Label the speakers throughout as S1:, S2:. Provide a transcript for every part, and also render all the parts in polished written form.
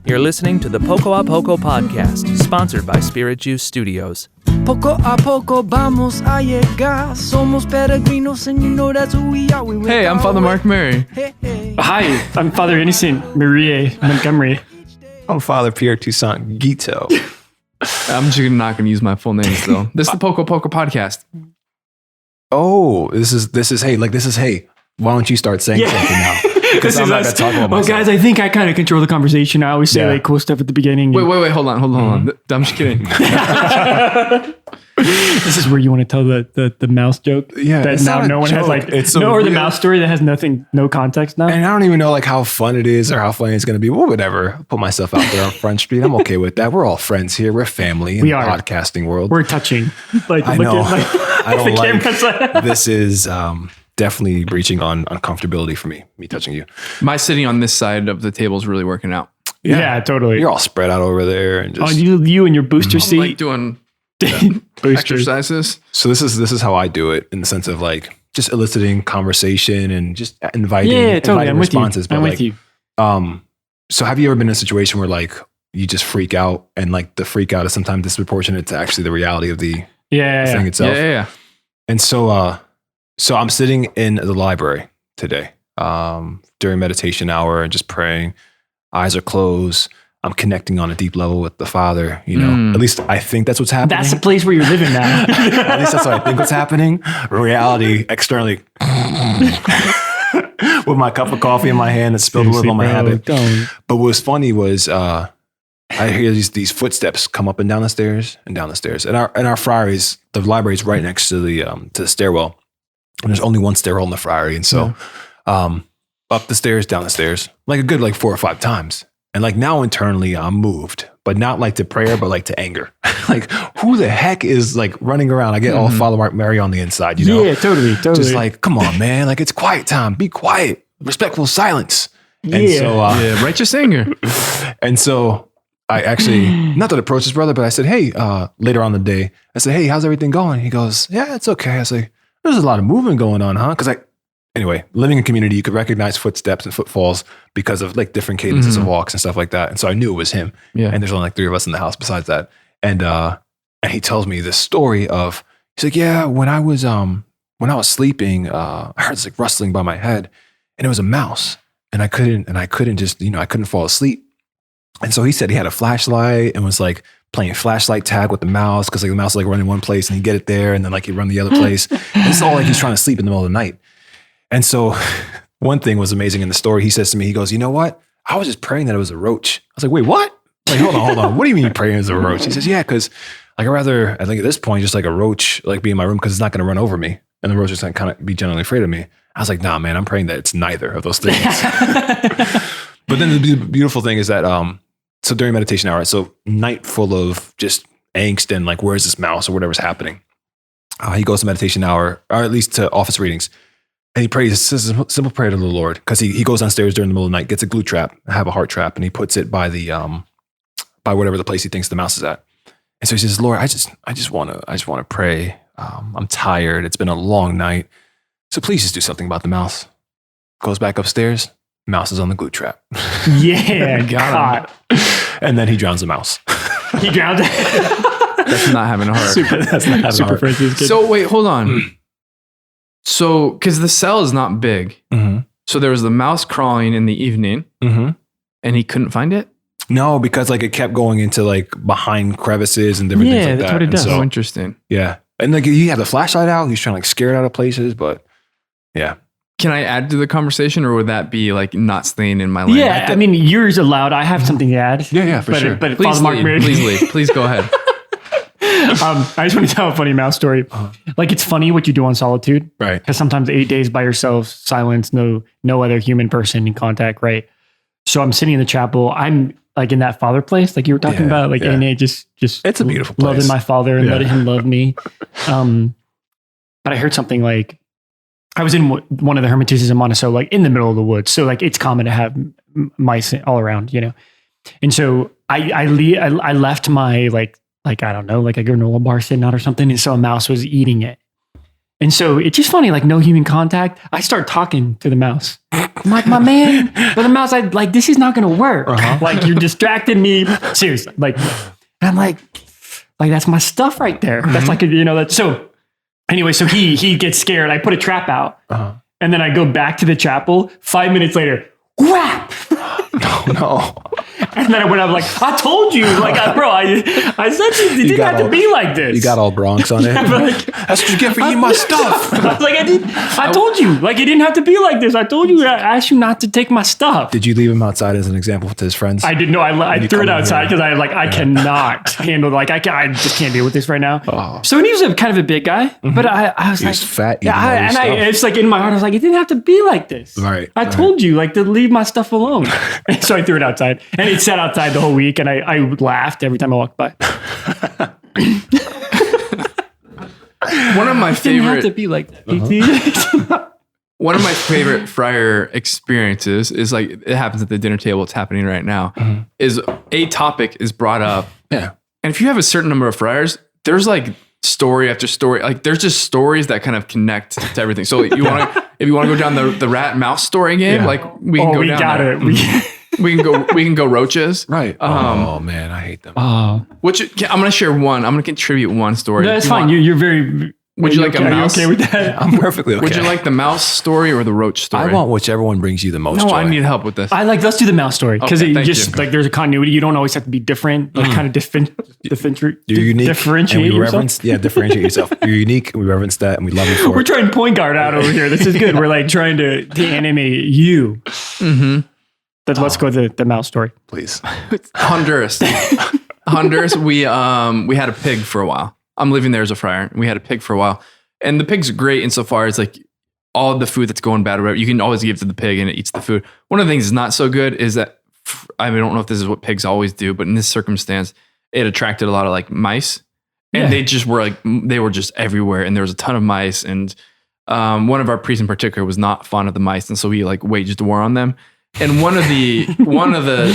S1: You're listening to the Poco a Poco podcast, sponsored by Spirit Juice Studios.
S2: Poco a poco vamos a llegar. Somos peregrinos and you know that's who we are.
S3: Hey, I'm Father Mark Mary.
S4: Hi, I'm Father Innocent Marie Montgomery.
S5: I'm Father Pierre Toussaint Guiteau.
S3: I'm just not going to use my full names though. This is the Poco Poco podcast.
S5: Oh, this is hey. Why don't you start saying something now? Because I'm not going to talk about myself.
S4: Well, guys, I think I kind of control the conversation. I always say like cool stuff at the beginning.
S3: Wait, hold on. I'm just kidding.
S4: This is where you want to tell the mouse joke.
S5: Yeah,
S4: that now no one
S5: joke.
S4: has or the mouse story that has no context now.
S5: And I don't even know like how fun it is or how funny it's going to be. Well, whatever. I'll put myself out there on Front Street. I'm okay with that. We're all friends here. We're family in the podcasting world.
S4: We're touching. Like,
S5: I know. I don't
S4: like
S5: this is definitely breaching on uncomfortability for me touching you.
S3: My sitting on this side of the table is really working out.
S4: Yeah, totally.
S5: You're all spread out over there and just
S4: you and your booster seat.
S3: Like doing exercises.
S5: So this is how I do it in the sense of like just eliciting conversation and just inviting
S4: I'm
S5: responses.
S4: With you. I'm with you.
S5: So have you ever been in a situation where like you just freak out and like the freak out is sometimes disproportionate to actually the reality of the thing itself?
S3: Yeah.
S5: And so I'm sitting in the library today during meditation hour and just praying. Eyes are closed. I'm connecting on a deep level with the Father, you know. At least I think that's what's happening.
S4: That's the place where you're living now.
S5: At least that's what I think what's happening. Reality, externally. With my cup of coffee in my hand and spilled a little on my habit. But what was funny was I hear these footsteps come up and down the stairs. And our friaries, the library is right next to the stairwell. And there's only one stairwell in the friary. And so up the stairs, down the stairs, like a good 4 or 5 times. And like now internally I'm moved, but not like to prayer, but like to anger. Like who the heck is like running around? I get all Father Mark Mary on the inside, you know?
S4: Yeah, totally.
S5: Just like, come on, man. Like it's quiet time. Be quiet. Respectful silence.
S4: Yeah.
S5: And so,
S3: righteous anger.
S5: And so I actually, not to approach his brother, but I said, hey, later on in the day, I said, hey, how's everything going? He goes, yeah, it's okay. I was like, there's a lot of movement going on, huh? Because anyway, living in community, you could recognize footsteps and footfalls because of like different cadences of walks and stuff like that. And so I knew it was him. Yeah. And there's only like 3 of us in the house besides that. And he tells me this story of, he's like, yeah, when I was sleeping, I heard this like rustling by my head and it was a mouse and I couldn't just, I couldn't fall asleep. And so he said he had a flashlight and was like playing flashlight tag with the mouse because like the mouse was like running one place and he'd get it there and then like he'd run the other place. And it's all like he's trying to sleep in the middle of the night. And so one thing was amazing in the story. He says to me, he goes, you know what? I was just praying that it was a roach. I was like, wait, what? Like, hold on. What do you mean you're praying it was a roach? He says, yeah, because like I think at this point, just like a roach, like be in my room because it's not going to run over me. And the roach is going to kind of be generally afraid of me. I was like, nah, man, I'm praying that it's neither of those things. But then the beautiful thing is that, so during meditation hour, so night full of just angst and like, where's this mouse or whatever's happening. He goes to meditation hour, or at least to office readings. And he prays a simple prayer to the Lord because he goes downstairs during the middle of the night, gets a glue trap, have a heart trap, and he puts it by by whatever the place he thinks the mouse is at. And so he says, Lord, I just want to pray. I'm tired. It's been a long night. So please just do something about the mouse. Goes back upstairs. Mouse is on the glue trap.
S4: Yeah, got him.
S5: And then he drowns the mouse.
S4: He drowned it.
S3: That's not having a heart.
S5: That's not having a heart.
S3: So wait, hold on. So, because the cell is not big. So there was the mouse crawling in the evening and he couldn't find it?
S5: No, because like it kept going into like behind crevices and different things like that. Yeah,
S4: that's what it does.
S3: So interesting.
S5: Yeah. And like he had the flashlight out. He's trying to like scare it out of places, but yeah.
S3: Can I add to the conversation or would that be like not staying in my lane?
S4: Yeah, I mean, yours allowed. I have something to add.
S5: Yeah, for sure.
S4: But
S3: please
S4: Father Mark Mary.
S3: Please leave. Please go ahead.
S4: I just want to tell a funny mouse story. Like it's funny what you do on solitude.
S5: Right.
S4: Because sometimes 8 days by yourself, silence, no other human person in contact, right? So I'm sitting in the chapel. I'm like in that father place, like you were talking about, like and it just
S5: it's a beautiful place.
S4: Loving my father and letting him love me. But I heard something like I was in one of the hermitages in Monticello, like in the middle of the woods. So like it's common to have mice all around, you know. And so I left my like I don't know, like a granola bar sitting out or something, and so a mouse was eating it. And so it's just funny, like no human contact. I start talking to the mouse. I'm like, my man, but the mouse, I like, this is not going to work. Like you're distracting me. Seriously. Like, and I'm like, that's my stuff right there. That's like, that's so anyway. So he gets scared. I put a trap out and then I go back to the chapel. 5 minutes later, whap.
S5: No.
S4: And then when I'm like, I told you, like, bro, I said it didn't have to be like this.
S5: You got all Bronx on it.
S4: Like,
S5: that's what you get for eating my stuff.
S4: Like I told you, like, it didn't have to be like this. I told you, I asked you not to take my stuff.
S5: Did you leave him outside as an example to his friends?
S4: I didn't know. I threw it outside because I cannot handle, like, I just can't deal with this right now.
S5: Oh.
S4: So he was kind of a big guy, but I was
S5: he
S4: like,
S5: was fat.
S4: It's like in my heart, I was like, it didn't have to be like this.
S5: Right.
S4: I told you, like, to leave my stuff alone. And so I threw it outside, and it sat outside the whole week, and I laughed every time I walked by.
S3: One of my
S4: It didn't have
S3: favorite
S4: to be like that.
S3: one of my favorite friar experiences is like it happens at the dinner table. It's happening right now. Is a topic is brought up.
S5: Yeah.
S3: And if you have a certain number of friars, there's like story after story. Like there's just stories that kind of connect to everything. So if you want to go down the rat mouse story game, like we can go down.
S4: Got
S3: there.
S4: it.
S3: We can go roaches.
S5: Right. Oh man, I hate them.
S3: Which I'm going to share one. I'm going to contribute one story.
S4: No, that's fine. You're very.
S3: Would you like a mouse?
S4: Are you okay with that?
S5: I'm perfectly okay.
S3: Would you like the mouse story or the roach story?
S5: I want whichever one brings you the most
S3: No,
S5: joy.
S3: I need help with this.
S4: Let's do the mouse story because
S3: Okay,
S4: it
S3: thank
S4: just
S3: you.
S4: like there's a continuity. You don't always have to be different. Like kind of
S5: You're unique.
S4: Differentiate
S5: and we
S4: yourself.
S5: reverence, differentiate yourself. You're unique. And we reverence that, and we love you for
S4: We're
S5: it.
S4: trying point guard out over here. This is good. We're like trying to animate you. Let's go to the mouse story.
S5: Please.
S3: Honduras. We had a pig for a while. I'm living there as a friar. We had a pig for a while. And the pig's great insofar as like all the food that's going bad or whatever, you can always give to the pig and it eats the food. One of the things that's not so good is that, I don't know if this is what pigs always do, but in this circumstance, it attracted a lot of like mice. And they just were they were just everywhere. And there was a ton of mice. And one of our priests in particular was not fond of the mice. And so he like waged war on them. And one of the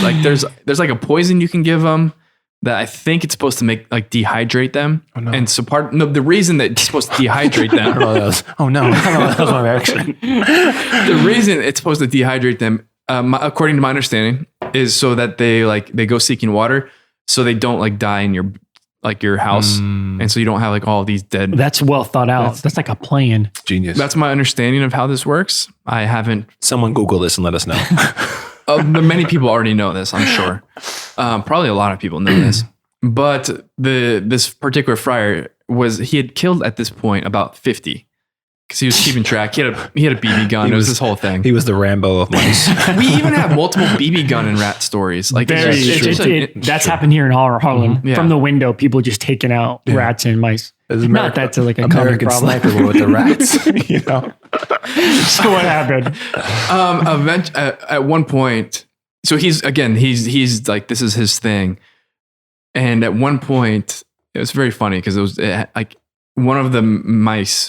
S3: like there's like a poison you can give them that I think it's supposed to make like dehydrate them. Oh, no. And so the reason that it's supposed to dehydrate them.
S5: That was my reaction.
S3: The reason it's supposed to dehydrate them, according to my understanding, is so that they go seeking water, so they don't like die in your house, and so you don't have like all these dead.
S4: That's well thought out. That's like a plan.
S5: Genius.
S3: That's my understanding of how this works. I haven't.
S5: Someone Google this and let us know.
S3: Many people already know this, I'm sure. Probably a lot of people know this. But this particular friar he had killed at this point about 50 because he was keeping track. He had a BB gun. It was this whole thing.
S5: He was the Rambo of mice.
S3: We even have multiple BB gun and rat stories. Like
S4: That's happened here in Harlem.
S3: Yeah.
S4: From the window, people just taking out rats and mice. Not that's like a common
S5: American
S4: problem.
S5: Sniper with the rats. You know.
S4: So what happened?
S3: At one point, so he's like, this is his thing. And at one point, it was very funny because it was like one of the mice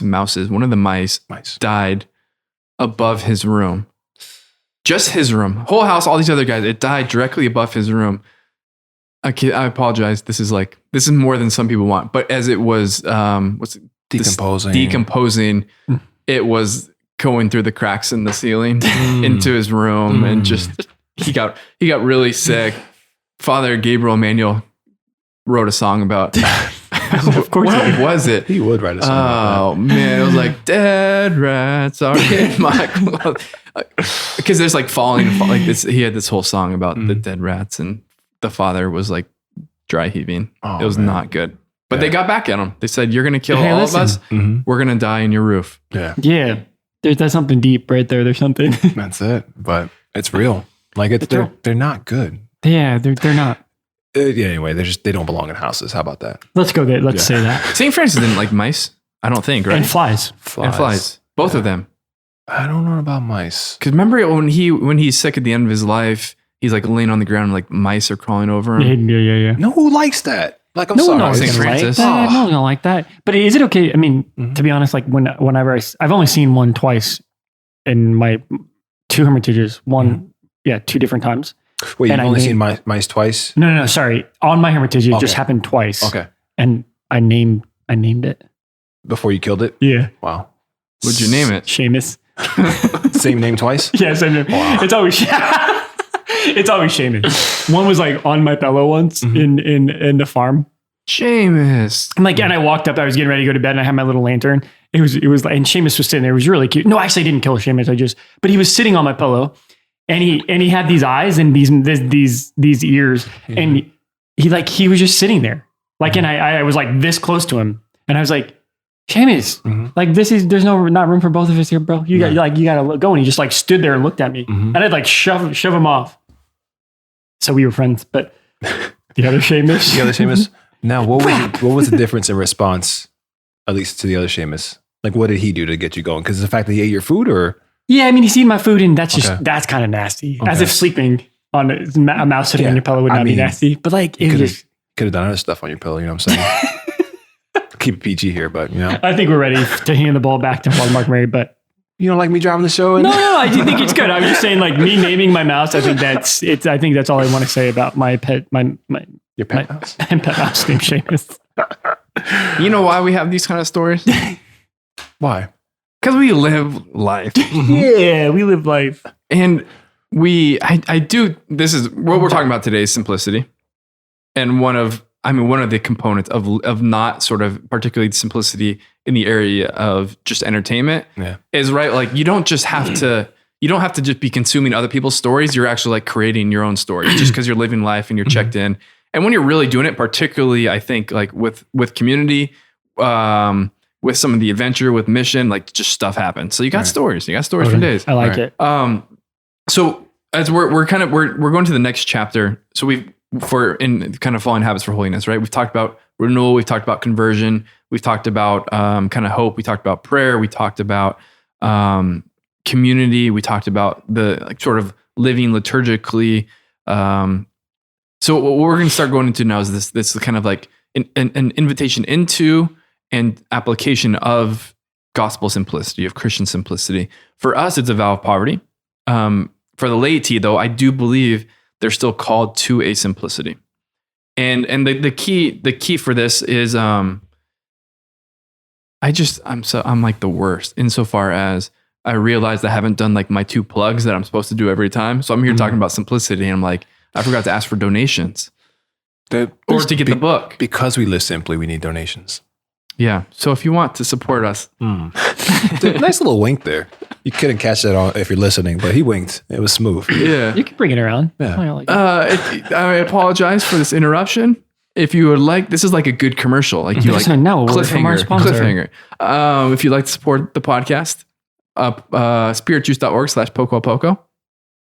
S3: died above his room. Just his room. Whole house, all these other guys. It died directly above his room. I apologize. This is more than some people want. But as it was decomposing, it was going through the cracks in the ceiling into his room, and just he got really sick. Father Gabriel Emanuel wrote a song about.
S4: Of course,
S3: what was it?
S5: He would write a song about that.
S3: Man, it was like dead rats are in my clothes. Because there's like falling like this. He had this whole song about the dead rats, and the father was like dry heaving. It was not good. But they got back at him. They said, "You're going to kill all of us. We're going to die in your roof."
S4: Yeah. There's something deep right there. There's something.
S5: That's it. But it's real. Like they're not good.
S4: Yeah, they're not.
S5: Anyway, they don't belong in houses. How about that?
S4: Let's go there. Let's say that.
S3: St. Francis didn't like mice. I don't think, right?
S4: And flies.
S3: And flies. Both of them.
S5: I don't know about mice.
S3: Because remember when he's sick at the end of his life, he's like laying on the ground and like mice are crawling over him.
S4: Yeah.
S5: No, who likes that? Like, I'm sorry.
S4: No one's
S3: St.
S4: gonna
S3: Francis.
S4: like that. No one's gonna like that. But is it okay? I mean, to be honest, like whenever I've only seen one twice in my 2 hermitages. One, 2 different times.
S5: Wait, you've only seen mice twice?
S4: No. Sorry, on my hermitage, it just happened twice.
S5: Okay.
S4: And I named it.
S5: before you killed it?
S4: Yeah.
S5: Wow.
S3: What'd you name it?
S4: Seamus.
S5: Same name twice?
S4: Yeah, same name.
S5: Wow.
S4: It's always Seamus. One was like on my pillow once in the farm.
S3: Seamus.
S4: And I walked up, I was getting ready to go to bed and I had my little lantern. It was like, and Seamus was sitting there. It was really cute. No, actually I didn't kill Seamus. But he was sitting on my pillow and he had these eyes and these ears and he was just sitting there. And I was like this close to him and I was like, Seamus, there's not room for both of us here, bro. You gotta go. And he just like stood there and looked at me and I'd like shove him off. So we were friends, but the other Seamus.
S5: Now, what was the difference in response, at least to the other Seamus? Like, what did he do to get you going? Because the fact that he ate your food, or
S4: yeah, I mean, he's eating my food, and that's kind of nasty. Okay. As if sleeping on a mouse sitting on your pillow would not be nasty. But like, it
S5: could have done other stuff on your pillow. You know what I'm saying? Keep it PG here, but you know,
S4: I think we're ready to hand the ball back to Mark Murray. But
S5: you don't like me driving the show?
S4: No, I do think it's good. I was just saying, like me naming my mouse. I think that's all I want to say about my pet.
S5: Your pet mouse?
S4: My pet mouse named Seamus.
S3: You know why we have these kind of stories?
S5: Why?
S3: Because we live life.
S4: Yeah, we live life.
S3: And this is what we're talking about today is simplicity. And one of the components of not sort of particularly simplicity in the area of just entertainment is right. Like you don't have to just be consuming other people's stories. You're actually like creating your own story just because you're living life and you're checked in. And when you're really doing it, particularly, I think like with community, with some of the adventure, with mission, like just stuff happens. So you got stories. You got stories for days.
S4: I like it.
S3: So as we're going to the next chapter. So in kind of following habits for holiness, right? We've talked about renewal. We've talked about conversion. We've talked about kind of hope. We talked about prayer. We talked about community. We talked about the like sort of living liturgically. So what we're going to start going into now is this kind of like an invitation into and application of gospel simplicity, of Christian simplicity. For us, it's a vow of poverty. For the laity, though, I do believe they're still called to a simplicity. And the key for this is I'm like the worst insofar as I realized I haven't done like my 2 plugs that I'm supposed to do every time. So I'm here talking about simplicity and I'm like, I forgot to ask for donations or to get the book.
S5: Because we live simply, we need donations.
S3: Yeah. So if you want to support us.
S5: Nice little wink there. You couldn't catch that on if you're listening, but he winked. It was smooth.
S3: Yeah.
S4: You can bring it around.
S5: Yeah.
S3: I apologize for this interruption. If you would like, this is like a good commercial. Like you like cliffhanger. If you'd like to support the podcast, spiritjuice.org/pocopoco.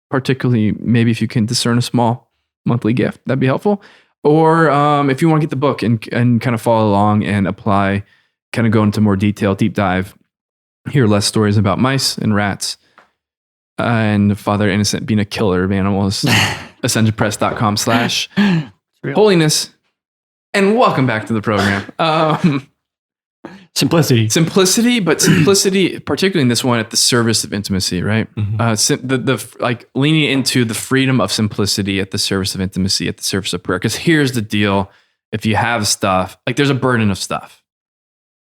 S3: Particularly, maybe if you can discern a small monthly gift, that'd be helpful. Or if you want to get the book and kind of follow along and apply, kind of go into more detail, deep dive, hear less stories about mice and rats, and Father Innocent being a killer of animals, ascensionpress.com/holiness. And welcome back to the program.
S4: Simplicity,
S3: but simplicity, particularly in this one, at the service of intimacy, right? Like leaning into the freedom of simplicity at the service of intimacy, at the service of prayer. Because here's the deal: if you have stuff, like there's a burden of stuff,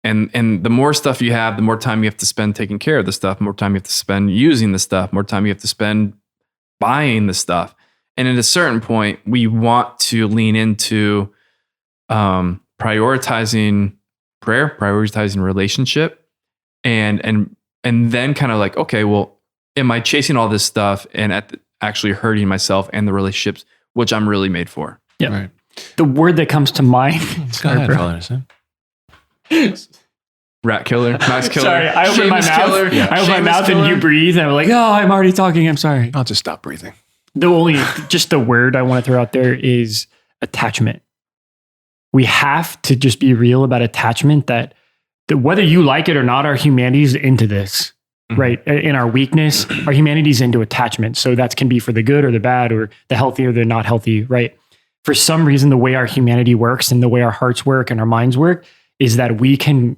S3: and the more stuff you have, the more time you have to spend taking care of the stuff, more time you have to spend using the stuff, more time you have to spend buying the stuff. And at a certain point, we want to lean into prioritizing prayer, prioritizing relationship, and then kind of like, okay, well, am I chasing all this stuff and actually hurting myself and the relationships which I'm really made for?
S4: Yeah. Right. The word that comes to mind.
S5: Go ahead,
S3: Rat killer, mouse killer.
S4: Sorry, I opened my mouth.
S3: Killer,
S4: I opened my mouth and you breathe, and I'm like, oh, I'm already talking. I'm sorry.
S5: I'll just stop breathing.
S4: The word I want to throw out there is attachment. We have to just be real about attachment that whether you like it or not, our humanity's into this, right? In our weakness, our humanity's into attachment. So that can be for the good or the bad or the healthy or the not healthy, right? For some reason, the way our humanity works and the way our hearts work and our minds work is that we can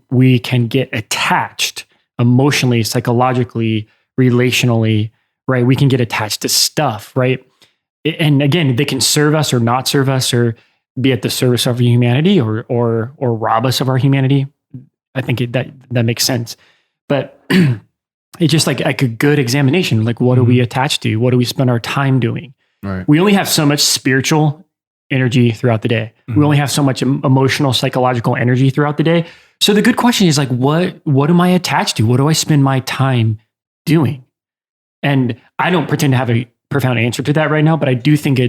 S4: get attached emotionally, psychologically, relationally, right? We can get attached to stuff, right? And again, they can serve us or not serve us or be at the service of our humanity or rob us of our humanity. I think that makes sense. But it's just like a good examination. Like, what are we attached to? What do we spend our time doing?
S5: Right.
S4: We only have so much spiritual energy throughout the day. We only have so much emotional, psychological energy throughout the day. So the good question is like, what am I attached to? What do I spend my time doing? And I don't pretend to have a profound answer to that right now, but I do think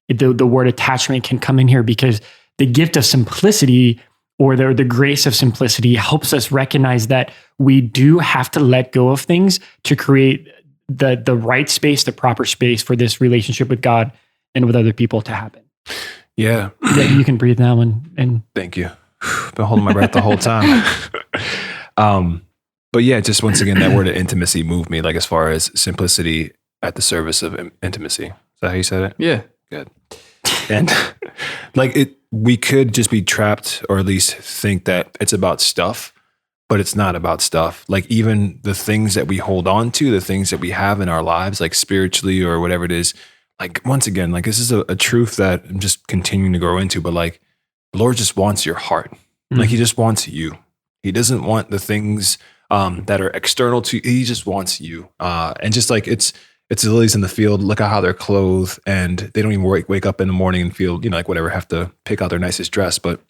S4: the word attachment can come in here because the gift of simplicity or the grace of simplicity helps us recognize that we do have to let go of things to create the right space, the proper space for this relationship with God and with other people to happen.
S5: Yeah.
S4: You can breathe now and
S5: Thank you. Been holding my breath the whole time. But yeah, just once again, that word of intimacy moved me, like as far as simplicity at the service of intimacy. Is that how you said it?
S3: Yeah.
S5: Good. And like we could just be trapped or at least think that it's about stuff, but it's not about stuff. Like even the things that we hold on to, the things that we have in our lives, like spiritually or whatever it is, like once again, like this is a truth that I'm just continuing to grow into, but like the Lord just wants your heart. Like he just wants you. He doesn't want the things that are external to you. He just wants you. And just like it's the lilies in the field. Look at how they're clothed, and they don't even wake up in the morning and feel, like whatever, have to pick out their nicest dress. But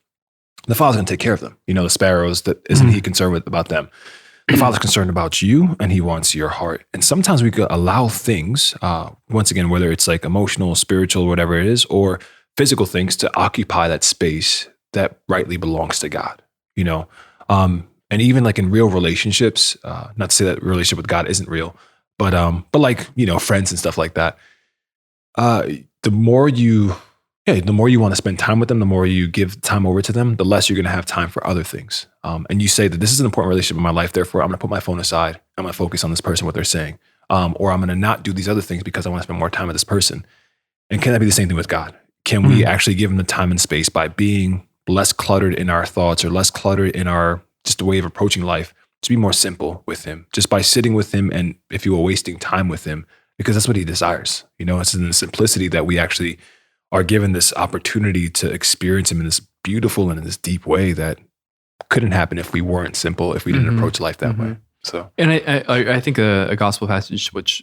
S5: the Father's going to take care of them. The sparrows, that isn't he concerned about them? The Father's concerned about you, and he wants your heart. And sometimes we could allow things, once again, whether it's like emotional, spiritual, whatever it is, or physical things to occupy that space that rightly belongs to God, and even like in real relationships, not to say that relationship with God isn't real, but like, friends and stuff like that. The more you want to spend time with them, the more you give time over to them, the less you're going to have time for other things. And you say that this is an important relationship in my life. Therefore, I'm going to put my phone aside. I'm going to focus on this person, what they're saying. Or I'm going to not do these other things because I want to spend more time with this person. And can that be the same thing with God? Can we actually give him the time and space by being less cluttered in our thoughts or less cluttered in our just a way of approaching life, to be more simple with him, just by sitting with him and, if you will, wasting time with him, because that's what he desires. It's in the simplicity that we actually are given this opportunity to experience him in this beautiful and in this deep way that couldn't happen if we weren't simple, if we didn't approach life that way. So,
S3: and I think a gospel passage which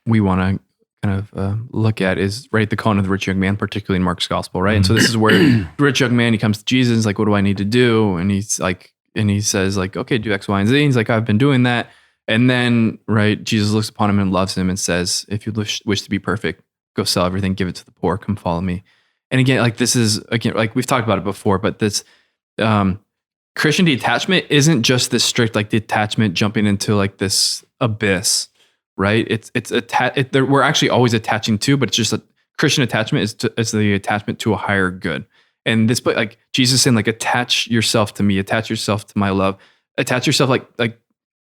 S3: we want to kind of look at is right the calling of the rich young man, particularly in Mark's gospel, right? And so this is where the rich young man, he comes to Jesus, like, what do I need to do? And he's like, and he says like, okay, do X, Y, and Z. And he's like, I've been doing that. And then, right, Jesus looks upon him and loves him and says, if you wish to be perfect, go sell everything, give it to the poor, come follow me. And again, like this is, again, like we've talked about it before, but this Christian detachment isn't just this strict like detachment jumping into like this abyss, right? We're actually always attaching to, but it's just a Christian attachment is the attachment to a higher good. And this, but like Jesus saying, like, attach yourself to me, attach yourself to my love, attach yourself, like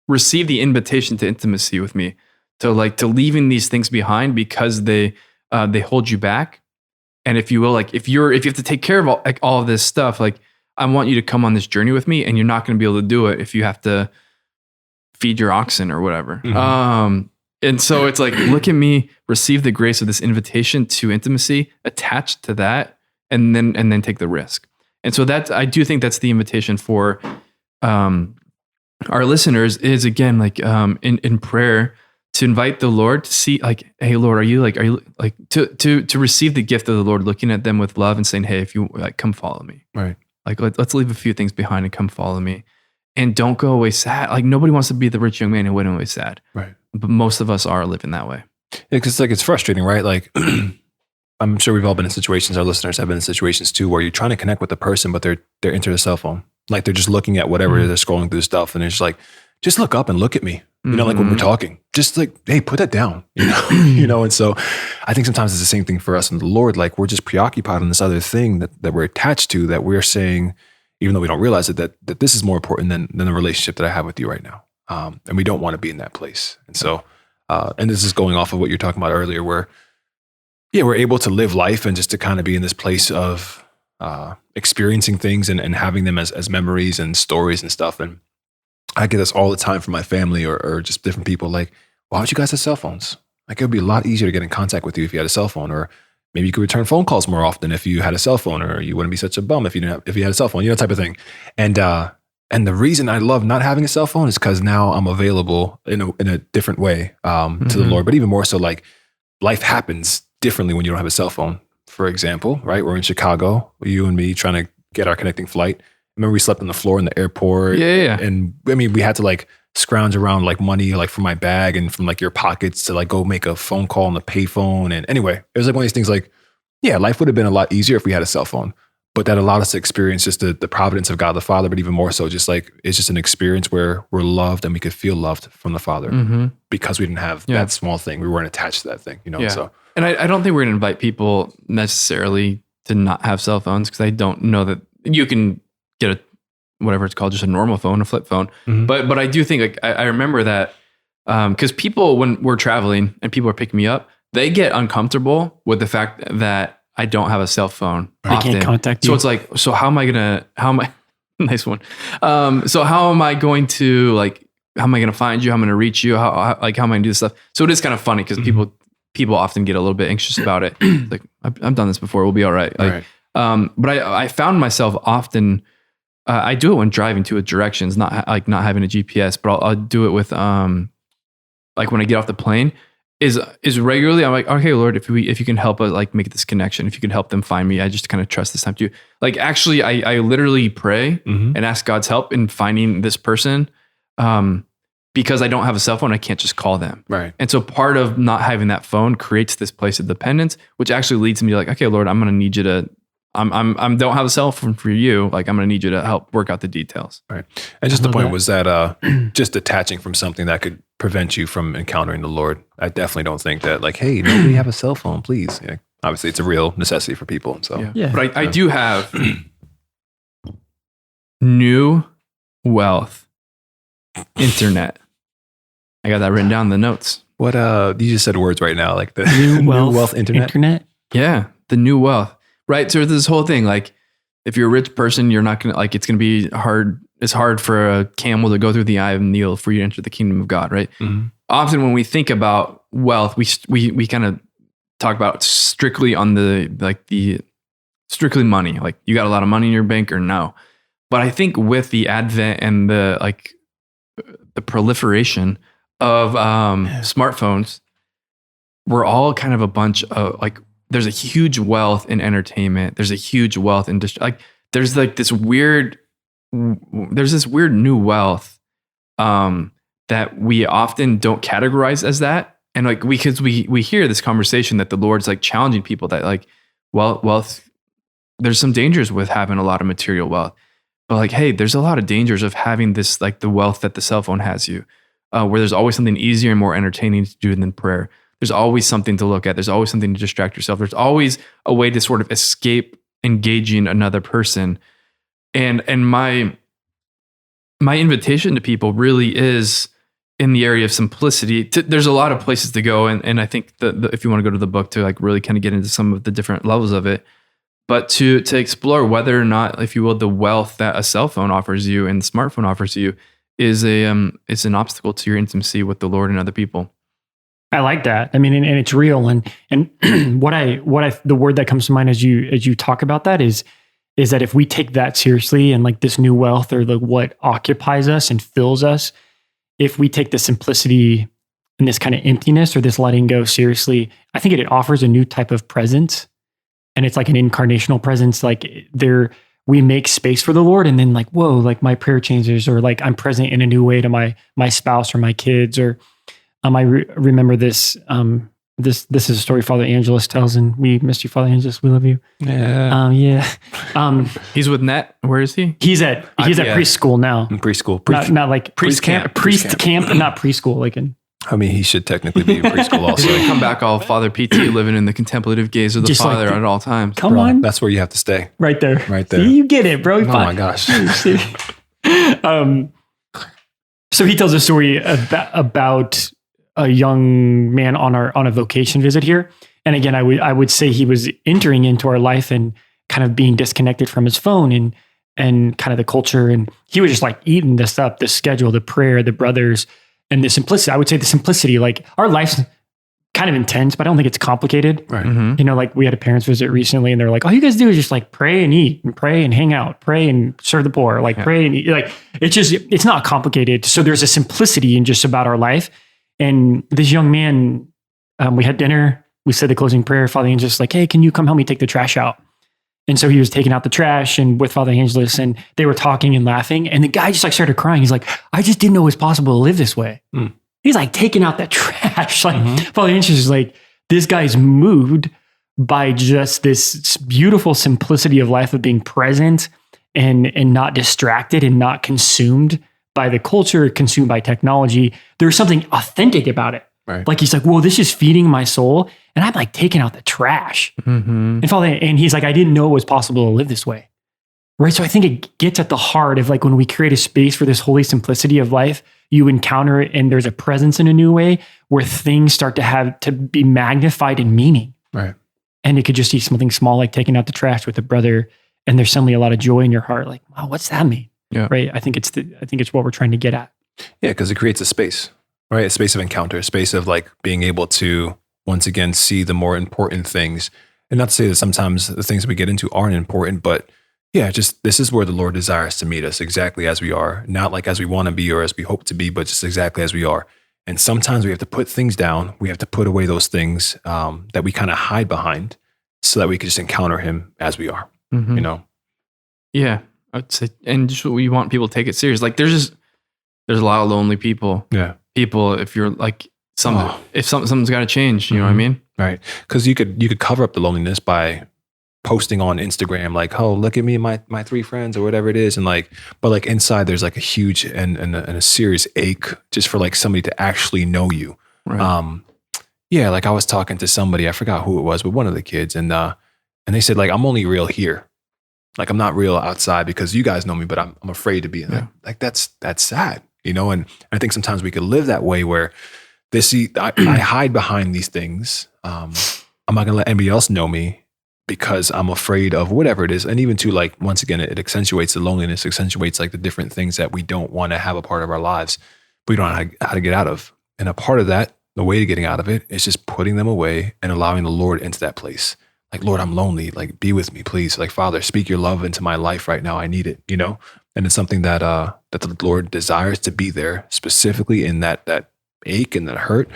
S3: receive the invitation to intimacy with me, to leaving these things behind because they hold you back. And if you will, like, if you have to take care of all of this stuff, like, I want you to come on this journey with me, and you're not going to be able to do it if you have to feed your oxen or whatever. And so it's like, look at me, receive the grace of this invitation to intimacy, attach to that, and then take the risk. And so I do think that's the invitation for our listeners is, again, like in prayer, to invite the Lord to see, like, hey, Lord, are you like to receive the gift of the Lord, looking at them with love and saying, hey, if you like, come follow me.
S5: Right.
S3: Like, let's leave a few things behind and come follow me. And don't go away sad. Like, nobody wants to be the rich young man who went away sad. Right. But most of us are living that way.
S5: Yeah, because it's frustrating, right? Like, I'm sure we've all been in situations, our listeners have been in situations too, where you're trying to connect with the person, but they're into their cell phone. Like, they're just looking at whatever, they're scrolling through stuff, and it's like, just look up and look at me. Like when we're talking, just like, hey, put that down, And so I think sometimes it's the same thing for us and the Lord. Like, we're just preoccupied on this other thing that we're attached to, that we're saying, even though we don't realize it, that this is more important than the relationship that I have with you right now. And we don't want to be in that place. And so, and this is going off of what you're talking about earlier, where, we're able to live life and just to kind of be in this place of experiencing things and having them as memories and stories and stuff. And I get this all the time from my family or just different people, like, why don't you guys have cell phones? Like, it would be a lot easier to get in contact with you if you had a cell phone, or maybe you could return phone calls more often if you had a cell phone, or you wouldn't be such a bum if you had a cell phone, type of thing. And And the reason I love not having a cell phone is because now I'm available in a different way to the Lord. But even more so, like life happens differently when you don't have a cell phone. For example, right? We're in Chicago, you and me trying to get our connecting flight. Remember we slept on the floor in the airport.
S3: Yeah.
S5: And I mean, we had to like scrounge around like money, like from my bag and from like your pockets to like go make a phone call on the payphone. And anyway, it was like one of these things like, yeah, life would have been a lot easier if we had a cell phone. But that allowed us to experience just the providence of God the Father, but even more so, just like it's just an experience where we're loved and we could feel loved from the Father because we didn't have that small thing. We weren't attached to that thing, you know?
S3: Yeah.
S5: So,
S3: and I don't think we're going to invite people necessarily to not have cell phones because I don't know that you can get a, whatever it's called, just a normal phone, a flip phone. But I do think like, I remember that because people, when we're traveling and people are picking me up, they get uncomfortable with the fact that I don't have a cell phone.
S4: They can't contact you.
S3: So it's like, so how am I, nice one. So how am I going to how am I going to find you? How am I going to reach you? How am I going to do this stuff? So it is kind of funny because people often get a little bit anxious about it. Like I've done this before. We'll be all right. But I found myself often, I do it when driving to a directions, not having a GPS, but I'll do it with, like when I get off the plane, is regularly I'm like, okay, Lord, if you can help us like make this connection, if you can help them find me, I just kind of trust this time to you. Like actually I literally pray and ask God's help in finding this person because I don't have a cell phone, I can't just call them.
S5: right.
S3: And so part of not having that phone creates this place of dependence, which actually leads me to like, okay, Lord, I'm going to need you to, I don't have a cell phone for you. Like I'm going to need you to help work out the details.
S5: Right. And just the point was that just detaching from something that could prevent you from encountering the Lord. I definitely don't think that like, hey, nobody have a cell phone, please. Yeah. Obviously it's a real necessity for people. So
S4: Yeah.
S3: But I do have new wealth internet. I got that written down in the notes.
S5: what you just said words right now, like the
S4: New wealth
S5: internet.
S3: Yeah. The new wealth. Right. So this whole thing, like if you're a rich person, you're not going to like, it's going to be hard. It's hard for a camel to go through the eye of a needle for you to enter the kingdom of God. Right. Often when we think about wealth, we kind of talk about strictly on the strictly money. Like you got a lot of money in your bank or no. But I think with the advent and the proliferation of smartphones, we're all kind of a bunch of like, there's a huge wealth in entertainment. There's a huge wealth in there's this weird new wealth that we often don't categorize as that. And like we hear this conversation that the Lord's like challenging people that like, wealth, there's some dangers with having a lot of material wealth. But like, hey, there's a lot of dangers of having this like the wealth that the cell phone has you, where there's always something easier and more entertaining to do than prayer. There's always something to look at. There's always something to distract yourself. There's always a way to sort of escape engaging another person. And my invitation to people really is in the area of simplicity. There's a lot of places to go. And I think that if you want to go to the book to like really kind of get into some of the different levels of it, but to explore whether or not, if you will, the wealth that a cell phone offers you and the smartphone offers you is it's an obstacle to your intimacy with the Lord and other people.
S4: I like that. I mean, and it's real. And the word that comes to mind as you talk about that is that if we take that seriously and like this new wealth or what occupies us and fills us, if we take the simplicity and this kind of emptiness or this letting go seriously, I think it offers a new type of presence. And it's like an incarnational presence. Like we make space for the Lord, and then like, whoa, like my prayer changes, or like I'm present in a new way to my spouse or my kids, or I remember this. This is a story Father Angelus tells, and we missed you, Father Angelus. We love you. Yeah.
S3: He's with Net. Where is he?
S4: He's at preschool now.
S5: Preschool.
S4: Not like priest camp, and not preschool. Like in.
S5: I mean, he should technically be in preschool also.
S3: He's gonna come back all Father PT, living in the contemplative gaze of the
S4: Just
S3: Father
S4: like
S3: at all times.
S4: Come on.
S5: That's where you have to stay.
S4: Right there.
S5: Right there.
S4: See, you get it, bro.
S5: Oh my gosh.
S4: So he tells a story about a young man on a vocation visit here. And again, I would say he was entering into our life and kind of being disconnected from his phone and kind of the culture. And he was just like eating this up, the schedule, the prayer, the brothers, and the simplicity. I would say the simplicity, like our lives kind of intense, but I don't think it's complicated.
S5: Right.
S3: Mhm.
S4: You know, like we had a parents visit recently and they're like, all you guys do is just like pray and eat and pray and hang out, pray and serve the poor, like pray and eat. Like, it's not complicated. So there's a simplicity in just about our life. And this young man, we had dinner, we said the closing prayer. Father Angelus like, hey, can you come help me take the trash out? And so he was taking out the trash and with Father Angelus and they were talking and laughing. And the guy just like started crying. He's like, I just didn't know it was possible to live this way. He's like taking out that trash. Like Father Angelus is like, this guy's moved by just this beautiful simplicity of life of being present and not distracted and not consumed by the culture, consumed by technology. There's something authentic about it.
S5: Right.
S4: Like he's like, whoa, this is feeding my soul. And I'm like taking out the trash. And he's like, I didn't know it was possible to live this way. Right. So I think it gets at the heart of like when we create a space for this holy simplicity of life, you encounter it and there's a presence in a new way where things start to have to be magnified in meaning.
S5: Right.
S4: And it could just be something small like taking out the trash with a brother and there's suddenly a lot of joy in your heart. Like, wow, what's that mean?
S3: Yeah.
S4: Right. I think it's what we're trying to get at.
S5: Yeah, because it creates a space, right? A space of encounter, a space of like being able to once again see the more important things. And not to say that sometimes the things that we get into aren't important, but yeah, just this is where the Lord desires to meet us exactly as we are, not like as we want to be or as we hope to be, but just exactly as we are. And sometimes we have to put things down. We have to put away those things that we kind of hide behind so that we can just encounter him as we are, you know?
S3: Yeah. I'd say, and just we want people to take it serious. Like there's a lot of lonely people.
S5: Yeah.
S3: People, if you're like something's got to change, you know what I mean?
S5: Right. Because you could cover up the loneliness by posting on Instagram, like, oh, look at me and my 3 friends or whatever it is. And like, but like inside there's like a huge and a serious ache just for like somebody to actually know you.
S3: Right.
S5: Yeah. Like I was talking to somebody, I forgot who it was, but one of the kids and they said like, I'm only real here. Like I'm not real outside because you guys know me, but I'm afraid to be. Like that's sad, you know? And I think sometimes we could live that way where I hide behind these things. I'm not gonna let anybody else know me because I'm afraid of whatever it is. And even to like, once again, it accentuates the loneliness, accentuates like the different things that we don't want to have a part of our lives, but we don't know how to get out of. And a part of that, the way to getting out of it is just putting them away and allowing the Lord into that place. Like, Lord, I'm lonely. Like, be with me, please. Like, Father, speak your love into my life right now. I need it, you know? And it's something that the Lord desires to be there specifically in that ache and that hurt.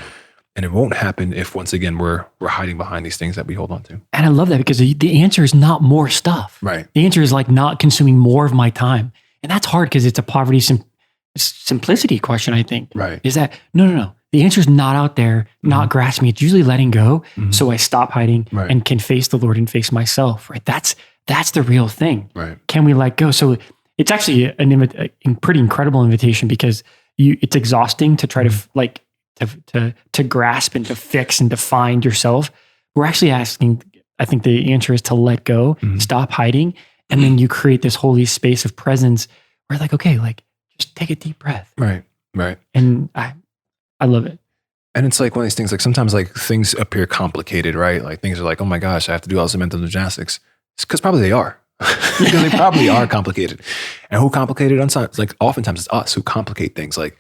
S5: And it won't happen if, once again, we're hiding behind these things that we hold on to.
S4: And I love that because the answer is not more stuff.
S5: Right.
S4: The answer is like not consuming more of my time. And that's hard because it's a poverty simplicity question, I think.
S5: Right.
S4: Is that, no. The answer is not out there, not grasping. It's usually letting go. So I stop hiding and can face the Lord and face myself, right? That's the real thing.
S5: Right.
S4: Can we let go? So it's actually a pretty incredible invitation because it's exhausting to try to grasp and to fix and to find yourself. We're actually asking, I think the answer is to let go, stop hiding. And then you create this holy space of presence where like, okay, like just take a deep breath.
S5: Right. Right.
S4: And I love it.
S5: And it's like one of these things, like sometimes like things appear complicated, right? Like things are like, oh my gosh, I have to do all this mental gymnastics. It's because probably they are. Because they probably are complicated. And who complicated? Like oftentimes it's us who complicate things. Like,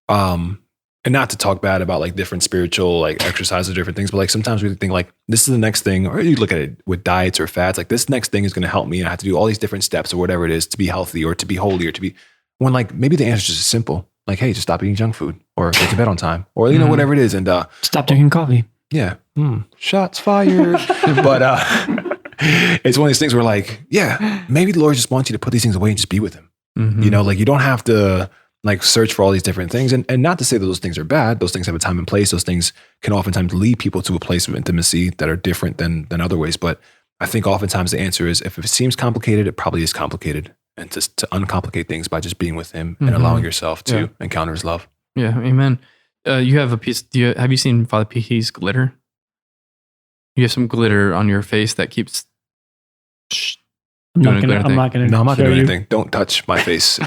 S5: and not to talk bad about like different spiritual like exercises or different things, but like sometimes we think like this is the next thing, or you look at it with diets or fads, like this next thing is going to help me and I have to do all these different steps or whatever it is to be healthy or to be holy or to be, when like maybe the answer is just simple. Like, hey, just stop eating junk food or get to bed on time or, you know, whatever it is. And
S4: stop drinking coffee.
S5: Yeah. Shots fired. But it's one of these things where like, yeah, maybe the Lord just wants you to put these things away and just be with him. You know, like you don't have to like search for all these different things. And not to say that those things are bad. Those things have a time and place. Those things can oftentimes lead people to a place of intimacy that are different than other ways. But I think oftentimes the answer is if it seems complicated, it probably is complicated. And to uncomplicate things by just being with him and allowing yourself to encounter his love.
S3: Yeah, amen. You have a piece. Have you seen Father P.T.'s glitter? You have some glitter on your face that keeps.
S4: I'm not going to
S5: do anything. Don't touch my face.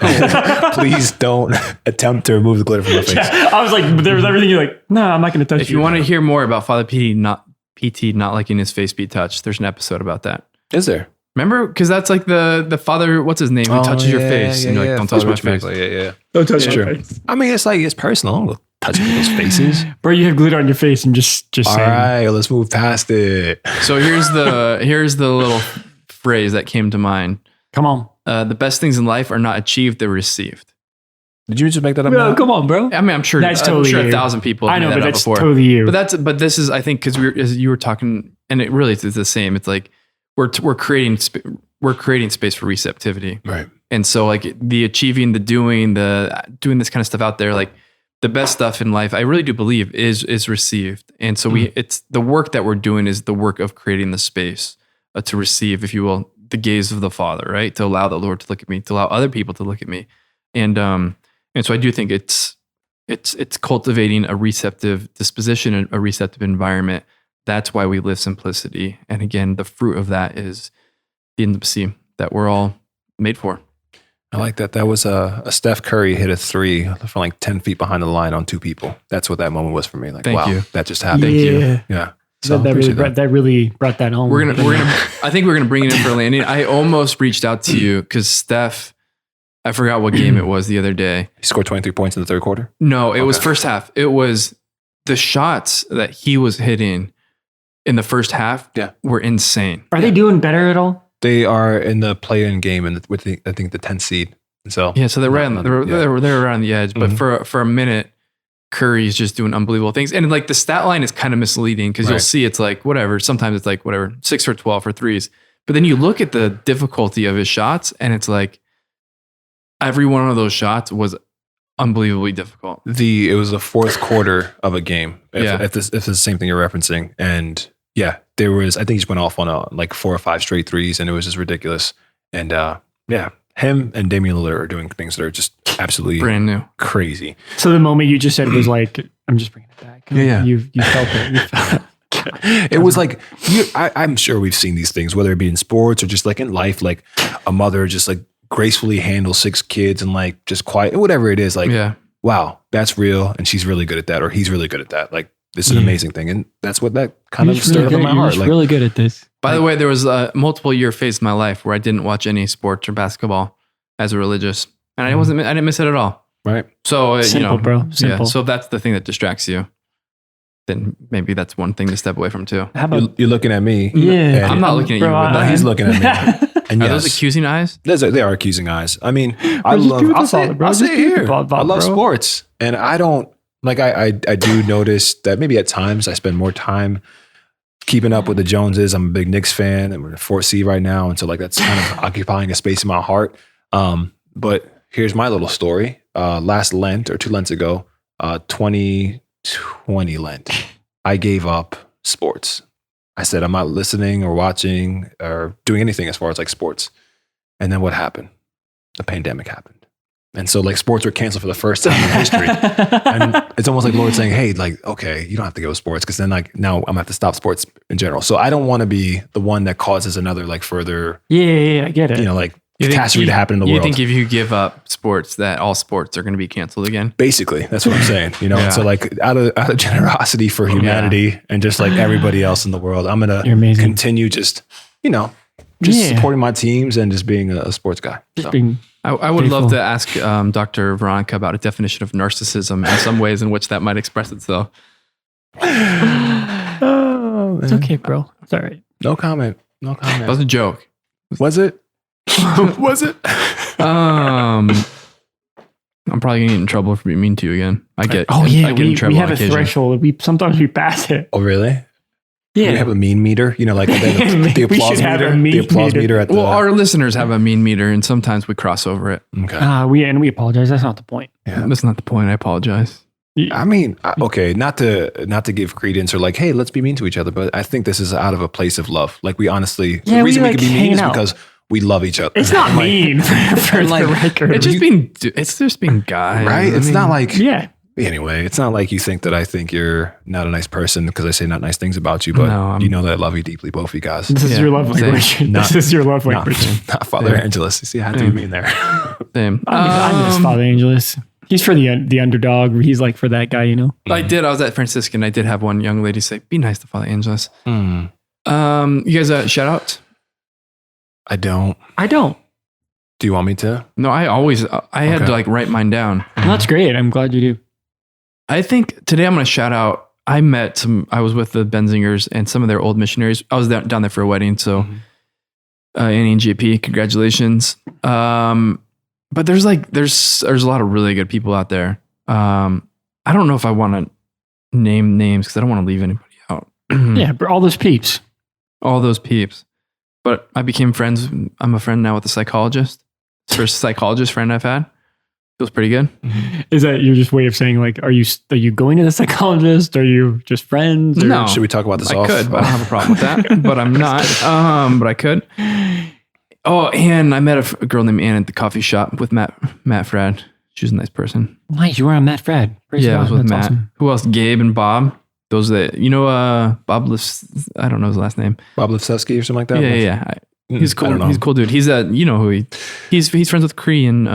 S5: Please don't attempt to remove the glitter from my face.
S4: Yeah, I was like, there was everything. You're like, no, I'm not going to touch you.
S3: If you want to hear more about Father P.T. not liking his face be touched, there's an episode about that.
S5: Is there?
S3: Remember? Because that's like the father, what's his name? Who touches your face. And you're like, don't touch my face.
S5: Yeah.
S4: Don't touch
S5: my face. I mean, it's like, it's personal. touching people's faces.
S4: Bro, you have glitter on your face and just
S5: All
S4: saying.
S5: right, let's move past it.
S3: So here's the little phrase that came to mind.
S4: Come on.
S3: The best things in life are not achieved, they're received.
S5: Did you just make that up?
S4: Bro,
S5: now?
S4: come on, bro.
S3: I mean, I'm sure
S4: That's totally you.
S3: 1,000 people have
S4: I know,
S3: made
S4: but
S3: that up
S4: that's
S3: before.
S4: totally you.
S3: But this is, I think, because as you were talking, and it really is the same. It's like we're creating space for receptivity,
S5: Right.
S3: and so like the achieving, the doing this kind of stuff out there, like the best stuff in life, I really do believe is received, and so it's the work that we're doing is the work of creating the space to receive, if you will, the gaze of the Father, right? To allow the Lord to look at me, to allow other people to look at me, and so I do think it's cultivating a receptive disposition and a receptive environment. That's why we live simplicity. And again, the fruit of that is the intimacy that we're all made for.
S5: I like that. That was a Steph Curry hit a 3 from like 10 feet behind the line on 2 people. That's what that moment was for me. Like,
S3: Thank
S5: wow,
S3: you.
S5: that just happened.
S3: Thank you.
S5: Yeah.
S4: So that really brought that home.
S3: We're gonna. I think we're gonna bring it in for a landing. I almost reached out to you because Steph, I forgot what game it was the other day.
S5: He scored 23 points in the third quarter.
S3: No, it was first half. It was the shots that he was hitting in the first half.
S5: Yeah.
S3: Were insane.
S4: Are they doing better at all?
S5: They are in the play-in game and with I think the 10th seed. So
S3: Yeah, so they're right on, they're right on the edge. But for a minute, Curry's just doing unbelievable things. And like the stat line is kind of misleading because you'll see it's like whatever. Sometimes it's like whatever, 6 or 12 for threes. But then you look at the difficulty of his shots and it's like every one of those shots was unbelievably difficult.
S5: it was the fourth quarter of a game. If this is the same thing you're referencing. And yeah, there was, I think he just went off on like 4 or 5 straight threes and it was just ridiculous. And yeah, him and Damian Lillard are doing things that are just absolutely
S3: Brand new.
S5: crazy.
S4: So the moment you just said was like, I'm just bringing it back.
S5: Yeah.
S4: You felt it. You felt it.
S5: It was like, I'm sure we've seen these things, whether it be in sports or just like in life, like a mother just like gracefully handles 6 kids and like just quiet, whatever it is. Like, wow, that's real. And she's really good at that, or he's really good at that. Like, this is an amazing thing. And that's what that kind of stirred up in my heart.
S4: You're really good at this.
S3: By the way, there was a multiple year phase in my life where I didn't watch any sports or basketball as a religious, and I didn't miss it at all.
S5: Right.
S3: So
S4: Simple, bro. Simple.
S3: Yeah. So if that's the thing that distracts you, then maybe that's one thing to step away from too.
S4: How about
S5: You're looking at me.
S4: Yeah,
S3: I'm not looking at you. With
S5: No,
S3: that.
S5: he's looking at me. And
S3: Are
S5: yes,
S3: those accusing eyes?
S5: they are accusing eyes. I mean, I
S4: just
S5: love,
S4: do
S5: I'll
S4: the
S5: say,
S4: ball, bro.
S5: I'll
S4: Just
S5: say it
S4: do the
S5: here.
S4: ball,
S5: I love
S4: bro.
S5: sports, and I don't, like, I do notice that maybe at times I spend more time keeping up with the Joneses. I'm a big Knicks fan, and we're in 4th seed right now. And so like, that's kind of occupying a space in my heart. But here's my little story. Last Lent or 2 Lents ago, 2020 Lent, I gave up sports. I said, I'm not listening or watching or doing anything as far as like sports. And then what happened? The pandemic happened. And so like sports were canceled for the first time in history. And it's almost like Lord saying, hey, like, okay, you don't have to go with sports because then like now I'm gonna have to stop sports in general. So I don't want to be the one that causes another like further,
S4: Yeah, I get it.
S5: you know, like catastrophe to happen in the world.
S3: You think if you give up sports that all sports are going to be canceled again?
S5: Basically, that's what I'm saying. You know, and so like out of generosity for humanity and just like everybody else in the world, I'm
S4: You're
S5: gonna
S4: amazing.
S5: continue just supporting my teams and just being a sports guy.
S4: Just
S5: So.
S4: being
S3: I would
S4: Beautiful.
S3: love to ask Dr. Veronica about a definition of narcissism and some ways in which that might express itself.
S5: Oh,
S4: it's okay, bro. It's all right.
S5: No comment. No
S3: That
S5: comment.
S3: was a joke.
S5: Was it? Was it?
S3: I'm probably gonna get in trouble for being mean to you again. I get in trouble
S4: we have
S3: on
S4: a
S3: occasion.
S4: threshold. Sometimes we pass it.
S5: Oh, really?
S4: Yeah.
S5: We have a mean meter. You know, like the
S4: We
S5: applause
S4: should have
S5: meter.
S4: a mean
S5: The applause
S4: meter.
S5: meter at the.
S3: Well, our listeners have a mean meter, and sometimes we cross over it.
S5: Okay.
S4: We apologize. That's not the point.
S5: Yeah.
S3: That's not the point. I apologize.
S5: I mean, okay, not to give credence or like, hey, let's be mean to each other, but I think this is out of a place of love. Like we honestly,
S4: Yeah,
S5: the
S4: we
S5: reason we
S4: like
S5: can be mean
S4: hanging
S5: is
S4: out.
S5: because we love each other.
S4: It's not mean for
S5: like,
S4: the record.
S3: It's just being guys,
S5: right? It's not like,
S4: Yeah.
S5: anyway, it's not like you think that I think you're not a nice person because I say not nice things about you, but
S3: No,
S5: you know that I love you deeply, both of you guys.
S4: This is your love
S3: same.
S4: language.
S5: Not-
S4: This is your love
S5: Not,
S4: language.
S5: not Father Angelus. You see, I had to be mean there.
S3: Same.
S4: I miss Father Angelus. He's for the underdog. He's like for that guy, you know?
S3: I was at Franciscan. I did have one young lady say, "Be nice to Father Angelus."
S5: Hmm.
S3: You guys shout out?
S5: I don't.
S4: I don't.
S5: Do you want me to?
S3: No, I had
S5: Okay.
S3: to like write mine down.
S4: Well, that's great. I'm glad you do.
S3: I think today I'm going to shout out. I was with the Benzingers and some of their old missionaries. I was down there for a wedding. So Annie and JP, congratulations. But there's a lot of really good people out there. I don't know if I want to name names because I don't want to leave anybody out.
S4: Yeah, but all those peeps.
S3: But I became friends. I'm a friend now with a psychologist. First psychologist friend I've had. Feels pretty good.
S4: Is that your just way of saying like, are you going to the psychologist? Are you just friends? Or?
S3: No.
S5: Should we talk about this
S3: I could. I don't have a problem with that, but I'm not. But I could. Oh, and I met a girl named Ann at the coffee shop with Matt Frad. She was a nice person.
S4: Nice. You were on Matt Frad. Praise
S3: I was
S4: God.
S3: with
S4: That's
S3: Matt.
S4: awesome.
S3: Who else? Gabe and Bob. Those that, Bob lifts, I don't know his last name.
S5: Bob Lifsevsky or something like that?
S3: Yeah. He's cool.
S5: I don't know.
S3: He's a cool dude. He's he's friends with Cree and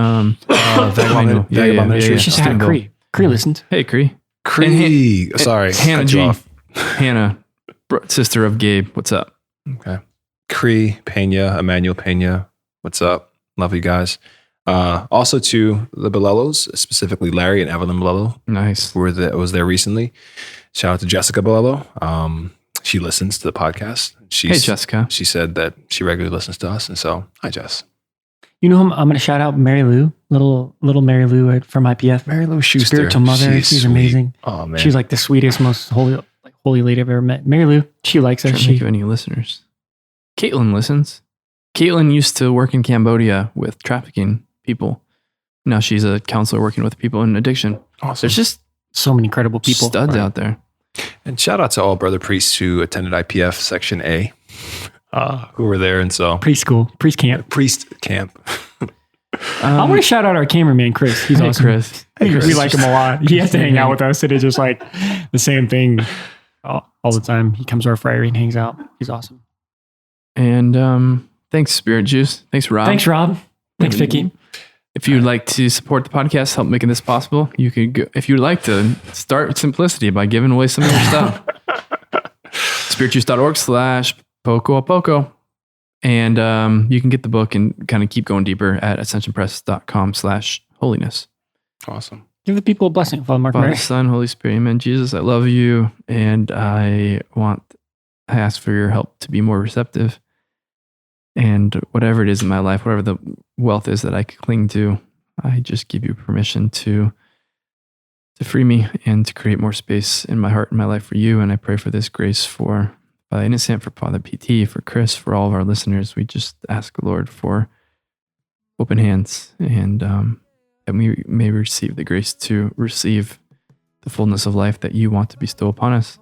S5: Vagabond Ministries.
S4: She had Cree. Cree listened.
S3: Hey, Cree.
S5: Cree. Sorry.
S3: Hannah
S5: cut you
S3: G.
S5: off.
S3: Hannah, sister of Gabe. What's up?
S5: Okay. Cree, Pena, Emmanuel Pena. What's up? Love you guys. Also to the Belellos, specifically Larry and Evelyn Belello.
S3: Nice.
S5: Was there recently. Shout out to Jessica Belello. She listens to the podcast.
S3: Hey, Jessica.
S5: She said that she regularly listens to us. And so, hi, Jess.
S4: You know, I'm going to shout out Mary Lou, little Mary Lou from IPF.
S5: Mary Lou Schuster.
S4: Spiritual mother. She's
S5: sweet.
S4: amazing.
S5: Oh, man.
S4: She's like the sweetest, most holy lady I've ever met. Mary Lou, she likes us.
S3: I don't think of any listeners. Caitlin listens. Caitlin used to work in Cambodia with trafficking people. Now she's a counselor working with people in addiction.
S5: Awesome.
S3: There's just
S4: so many incredible people.
S3: studs out there.
S5: And shout out to all brother priests who attended IPF Section A, who were there. And so,
S4: Priest camp.
S5: priest camp.
S4: I want to shout out our cameraman, Chris. He's
S3: Hey,
S4: awesome.
S3: Chris.
S4: We like him a lot. He has to hang out with us. It is just like the same thing all the time. He comes to our friary and hangs out. He's awesome.
S3: And thanks, Spirit Juice. Thanks, Rob.
S4: Thanks, Rob. Thanks, Vicky.
S3: If you'd like to support the podcast, help making this possible, you could go, if you'd like to start with simplicity by giving away some of your stuff. spiritjuice.org/poco. And you can get the book and kind of keep going deeper at ascensionpress.com/holiness.
S5: Awesome.
S4: Give the people a blessing, Father Mark
S3: Father,
S4: Mary.
S3: Son, Holy Spirit, amen. Jesus, I love you. And I ask for your help to be more receptive. And whatever it is in my life, whatever the wealth is that I could cling to, I just give you permission to free me and to create more space in my heart and my life for you. And I pray for this grace for Father Innocent, for Father PT, for Chris, for all of our listeners. We just ask, Lord, for open hands and that we may receive the grace to receive the fullness of life that you want to bestow upon us,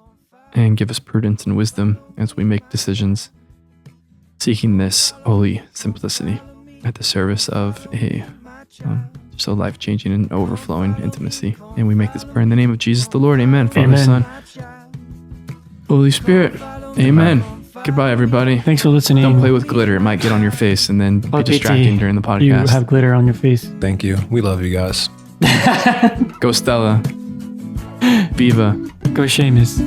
S3: and give us prudence and wisdom as we make decisions, seeking this holy simplicity at the service of just a life-changing and overflowing intimacy. And we make this prayer in the name of Jesus the Lord. Amen. Father,
S4: Amen.
S3: Son, Holy Spirit. Amen. Goodbye, everybody.
S4: Thanks for listening.
S3: Don't play with glitter. It might get on your face and then be distracting during the podcast.
S4: You have glitter on your face.
S5: Thank you. We love you guys.
S3: Go Stella. Viva.
S4: Go Seamus.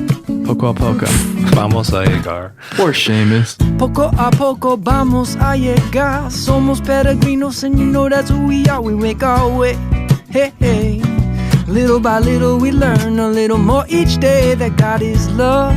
S3: Poco a poco.
S5: Vamos a llegar.
S3: Or Seamus.
S2: Poco a poco vamos a llegar. Somos peregrinos and you know that's who we are. We make our way. Hey, hey. Little by little we learn a little more each day that God is love.